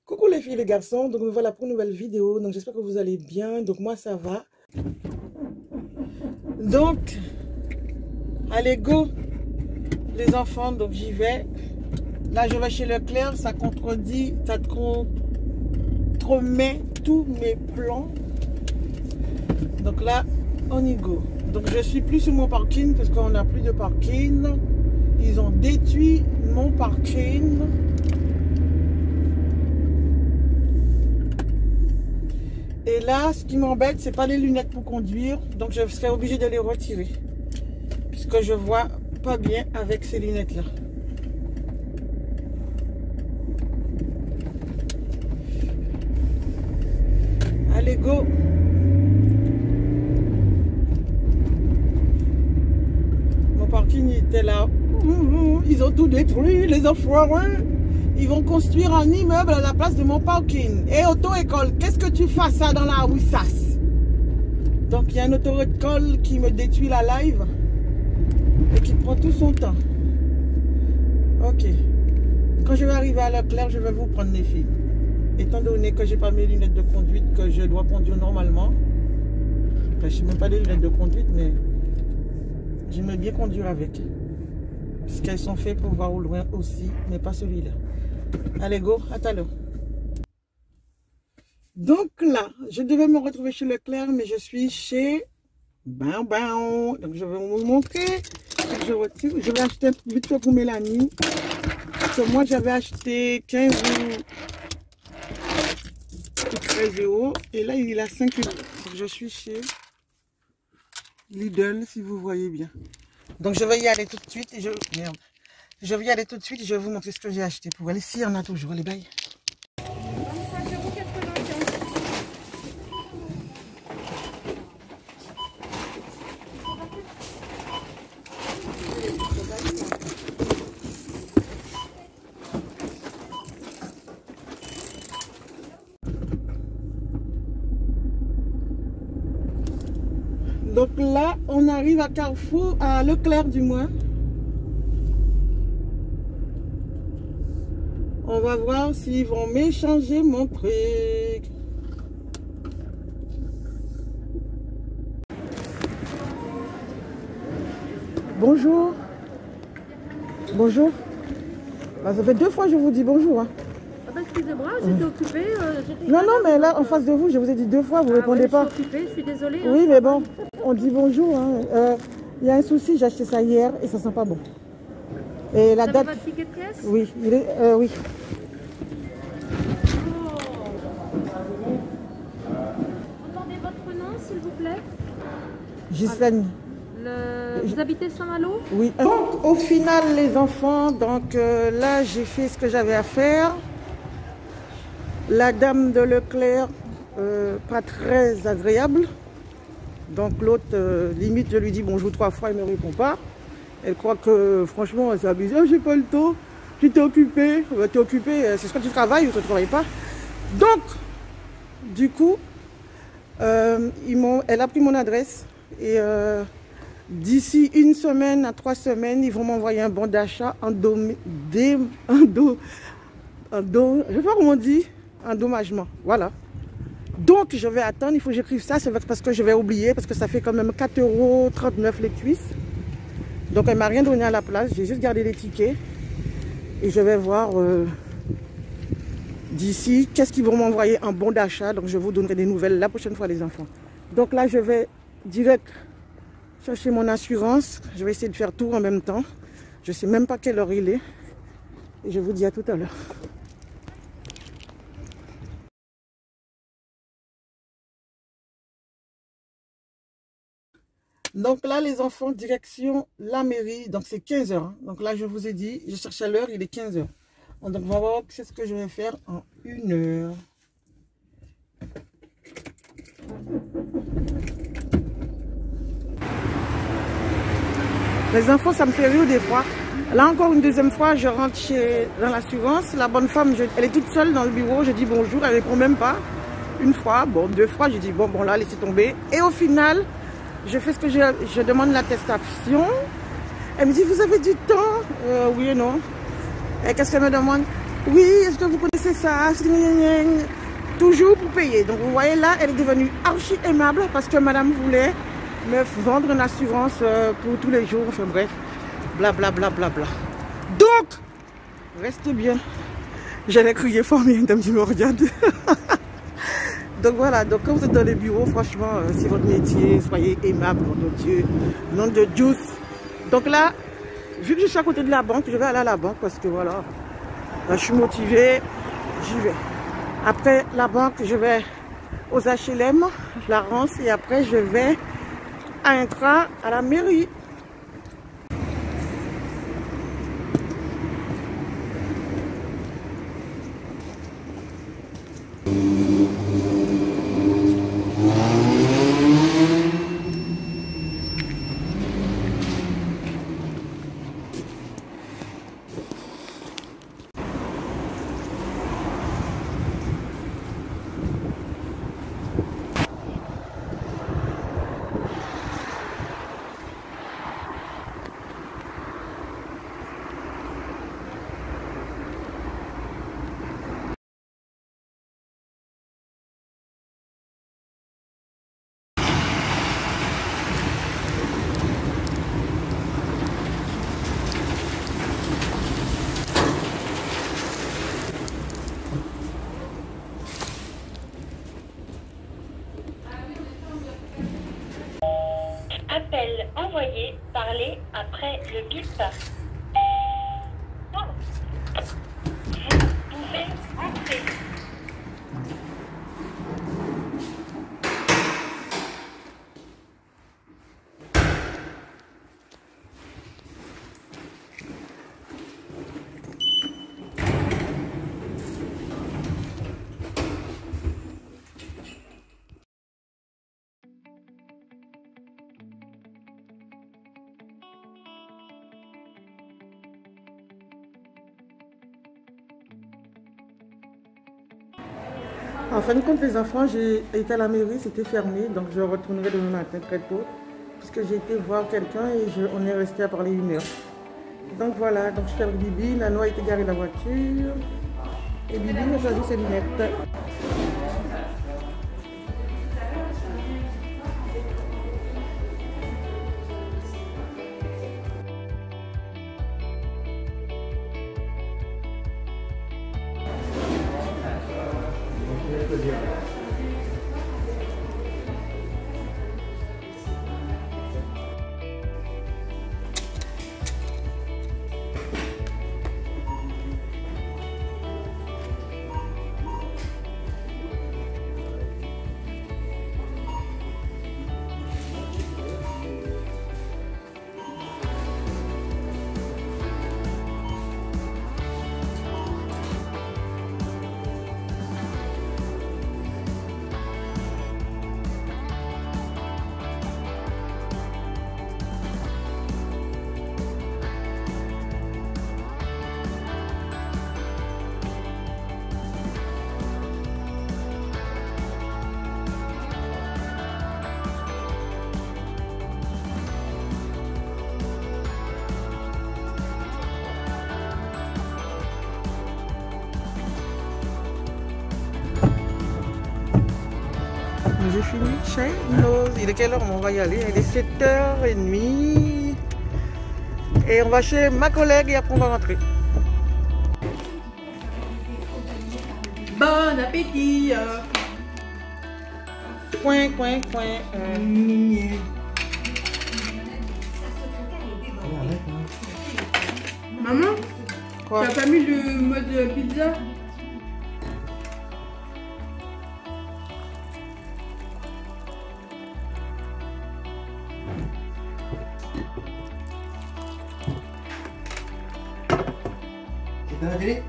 Coucou les filles et les garçons, donc me voilà pour une nouvelle vidéo, donc j'espère que vous allez bien, donc moi ça va. Donc, allez go les enfants, donc j'y vais. Là je vais chez Leclerc, ça contredit, ça contremet tous mes plans. Donc là, on y go. Donc je suis plus sur mon parking parce qu'on n'a plus de parking. Ils ont détruit mon parking. Et là, ce qui m'embête, c'est pas les lunettes pour conduire. Donc je serai obligée de les retirer. Puisque je vois pas bien avec ces lunettes-là. Allez, go! Mon parking était là. Ils ont tout détruit, les enfoirés. Ils vont construire un immeuble à la place de mon parking. Et auto-école, qu'est-ce que tu fais ça dans la rue Sas? Donc il y a une auto-école qui me détruit la live et qui prend tout son temps. Ok. Quand je vais arriver à Leclerc, je vais vous prendre les filles. Étant donné que j'ai pas mes lunettes de conduite, que je dois conduire normalement. Enfin, je ne sais même pas des lunettes de conduite, mais j'aimais bien conduire avec. Parce qu'elles sont faites pour voir au loin aussi, mais pas celui-là. Allez, go, à tout à l'heure. Donc là, je devais me retrouver chez Leclerc, mais je suis chez Donc je vais vous montrer. Je retire. Je vais acheter vite fait pour Mélanie. Parce que moi, j'avais acheté 15 ou 13 €. Et là, il a 5 €. Donc je suis chez Lidl, si vous voyez bien. Donc je vais y aller tout de suite. Et je vais y aller tout de suite et je vais vous montrer ce que j'ai acheté pour elle. Ici, on a toujours les bails. Donc là, on arrive à Carrefour, à Leclerc du moins. On va voir s'ils vont m'échanger mon truc. Bonjour. Bonjour. Bah, ça fait 2 fois que je vous dis bonjour. Hein. Ah bah, excusez-moi, j'étais occupée. Non, mais là, en face de vous, je vous ai dit 2 fois, vous ne répondez pas. Je suis occupée, je suis désolée. Oui, mais bon, on dit bonjour. Il y a un souci, j'ai acheté ça hier et ça sent pas bon. Et la date... votre ticket de caisse? Oui, oui. Entendez votre nom, s'il vous plaît? Ghislaine. Vous habitez Saint-Malo? Oui. Donc, au final, les enfants, donc là, j'ai fait ce que j'avais à faire. La dame de Leclerc, pas très agréable. Donc, l'autre, limite, je lui dis bonjour 3 fois, elle ne me répond pas. Elle croit que, franchement, elle s'est abusée. Oh, j'ai pas le temps, tu t'es occupée. T'es occupée, c'est ce que tu travailles ou tu ne travailles pas. Donc, du coup, elle a pris mon adresse et d'ici 1 semaine à 3 semaines, ils vont m'envoyer un bon d'achat je sais pas comment on dit, endommagement. Voilà. Donc, je vais attendre, il faut que j'écrive ça, c'est parce que je vais oublier, parce que ça fait quand même 4,39 € les cuisses. Donc, elle ne m'a rien donné à la place, j'ai juste gardé les tickets. Et je vais voir d'ici qu'est-ce qu'ils vont m'envoyer en bon d'achat. Donc, je vous donnerai des nouvelles la prochaine fois, les enfants. Donc là, je vais direct chercher mon assurance. Je vais essayer de faire tout en même temps. Je ne sais même pas quelle heure il est. Et je vous dis à tout à l'heure. Donc là, les enfants, direction la mairie. Donc c'est 15 h. Donc là, je vous ai dit, je cherche à l'heure, il est 15 h. Donc on va voir c'est ce que je vais faire en 1 heure. Les enfants, ça me fait rire des fois. Là encore une deuxième fois, je rentre dans l'assurance. La bonne femme, elle est toute seule dans le bureau. Je dis bonjour, elle répond même pas. 1 fois, bon, 2 fois, je dis bon là, laissez tomber. Et au final, je fais ce que je demande l'attestation. Elle me dit, vous avez du temps? Oui et non. Et qu'est-ce qu'elle me demande? Oui, est-ce que vous connaissez ça? Toujours pour payer. Donc vous voyez là, elle est devenue archi aimable parce que madame voulait me vendre une assurance pour tous les jours. Enfin bref, blablabla. Bla, bla, bla. Donc, restez bien. J'allais crier fort, mais madame me regarde. Donc voilà, donc quand vous êtes dans les bureaux, franchement, c'est votre métier, soyez aimable, nom de Dieu, nom de Dieu. Donc là, vu que je suis à côté de la banque, je vais aller à la banque parce que voilà, là, je suis motivée, j'y vais. Après la banque, je vais aux HLM, la Rance, et après je vais à un train à la mairie. Appel envoyé, parlez après le bip. Vous pouvez entrer. En fin de compte, les enfants, j'ai été à la mairie, c'était fermé, donc je retournerai demain matin très tôt, puisque j'ai été voir quelqu'un et on est resté à parler 1 heure. Donc voilà, donc je suis avec Bibi, Nano a été garé la voiture, et Bibi a choisi ses lunettes. J'ai fini chez Nose. Il est quelle heure? On va y aller. Il est 7h30. Et on va chez ma collègue et après on va rentrer. Bon appétit. Coin. Maman, Quoi? t'as pas mis le mode pizza? C'est dans la télé?